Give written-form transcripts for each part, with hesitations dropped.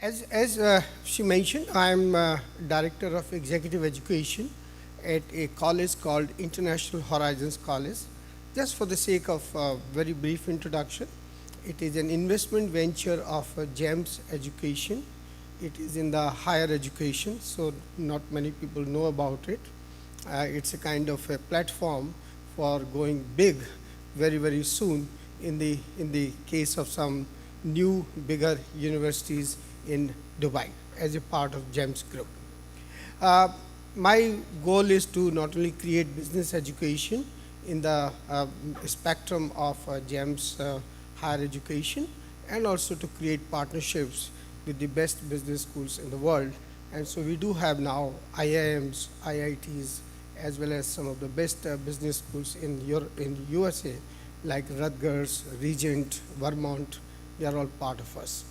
As she mentioned, I am Director of Executive Education at a college called International Horizons College. Just for the sake of very brief introduction, it is an investment venture of GEMS Education. It is in the higher education, so not many people know about it. It's a kind of a platform for going big very soon in the case of some new bigger universities in Dubai as a part of GEMS group. Uh, my goal is to not only create business education in the spectrum of GEMS higher education, and also to create partnerships with the best business schools in the world. And so we do have now IIMs, IITs, as well as some of the best business schools in USA, like Rutgers, Regent, Vermont. They are all part of us.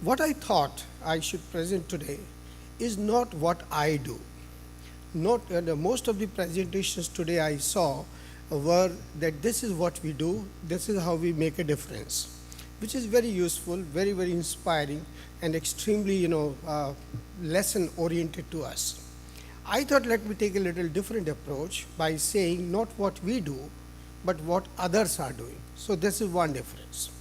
What I thought I should present today is not what I do. Not most of the presentations today I saw were that this is what we do, this is how we make a difference, which is very useful, very inspiring, and extremely lesson oriented to us. I thought let me take a little different approach by saying not what we do, but what others are doing. So this is one difference.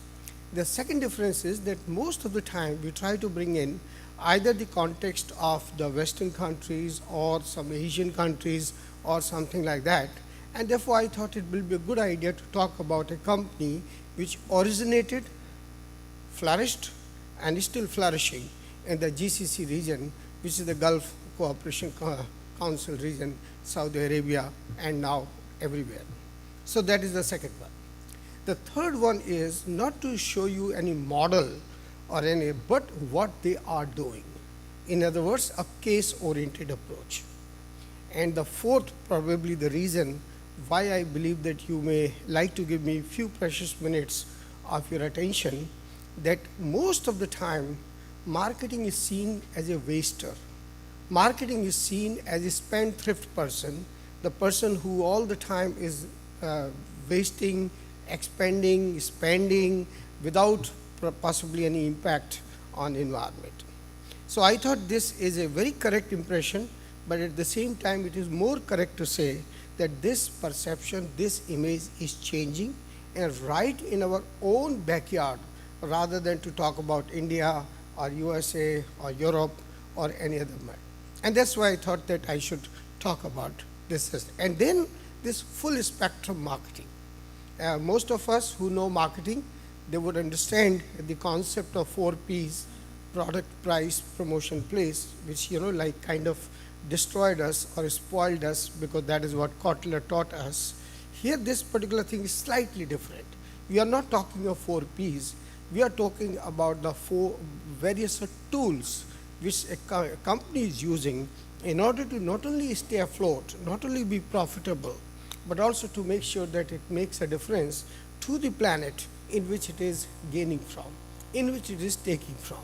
The second difference is that most of the time we try to bring in either the context of the Western countries or some Asian countries or something like that. And therefore, I thought it will be a good idea to talk about a company which originated, flourished, and is still flourishing in the GCC region, which is the Gulf Cooperation Council region, Saudi Arabia, and now everywhere. So that is the second one. The third one is not to show you any model or any, but what they are doing. In other words, a case-oriented approach. And the fourth, probably the reason why I believe that you may like to give me a few precious minutes of your attention, that most of the time, marketing is seen as a waster. Marketing is seen as a spendthrift person, the person who all the time is wasting, expending, spending without possibly any impact on environment. So I thought this is a very correct impression, but at the same time it is more correct to say that this perception, this image is changing, and right in our own backyard, rather than to talk about India or USA or Europe or any other matter. And that's why I thought that I should talk about this. And then this full spectrum marketing. Most of us who know marketing, they would understand the concept of 4 P's: product, price, promotion, place, which like kind of destroyed us or spoiled us, because that is what Kotler taught us. Here this particular thing is slightly different. We are not talking of 4 P's, we are talking about the 4 various tools which a company is using in order to not only stay afloat, not only be profitable, but also to make sure that it makes a difference to the planet in which it is gaining from, in which it is taking from.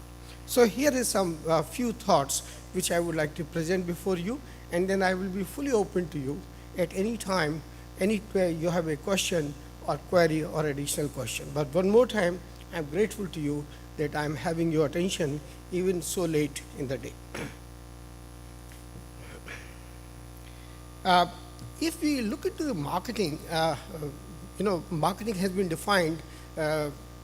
So here is some few thoughts which I would like to present before you, and then I will be fully open to you at any time, you have a question or query or additional question. But one more time, I am grateful to you that I am having your attention even so late in the day. If we look into the marketing, marketing has been defined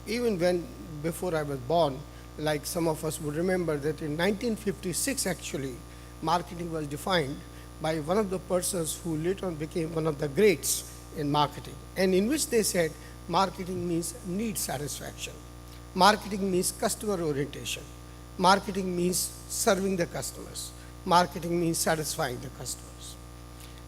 even when before I was born. Like some of us would remember that in 1956 actually, marketing was defined by one of the persons who later on became one of the greats in marketing, and in which they said marketing means need satisfaction, marketing means customer orientation, marketing means serving the customers, marketing means satisfying the customers.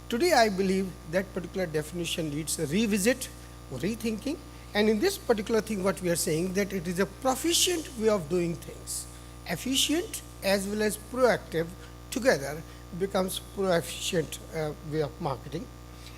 Today I believe that particular definition needs a revisit, rethinking, and in this particular thing what we are saying that it is a proficient way of doing things. Efficient as well as proactive together becomes proficient way of marketing.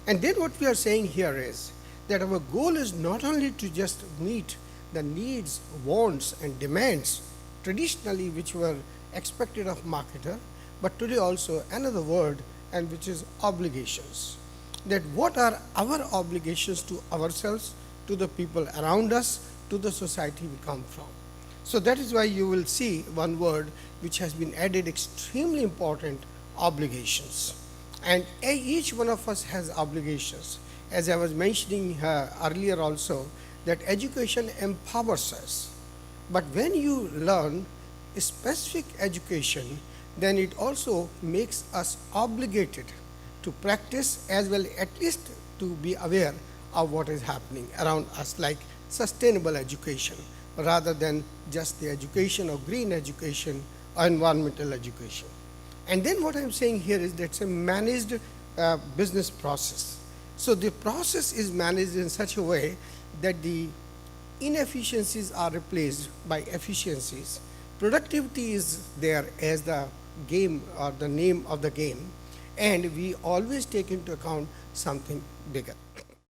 And then what we are saying here is that our goal is not only to just meet the needs, wants and demands traditionally which were expected of marketer, but today also another word, and which is obligations. That what are our obligations to ourselves, to the people around us, to the society we come from. So that is why you will see one word which has been added extremely important, obligations. And each one of us has obligations. As I was mentioning earlier also, that education empowers us. But when you learn a specific education, then it also makes us obligated to practice as well, at least to be aware of what is happening around us, like sustainable education, rather than just the education of green education or environmental education. And then what I'm saying here is that it's a managed business process. So the process is managed in such a way that the inefficiencies are replaced by efficiencies. Productivity is there as the game or the name of the game, and we always take into account something bigger.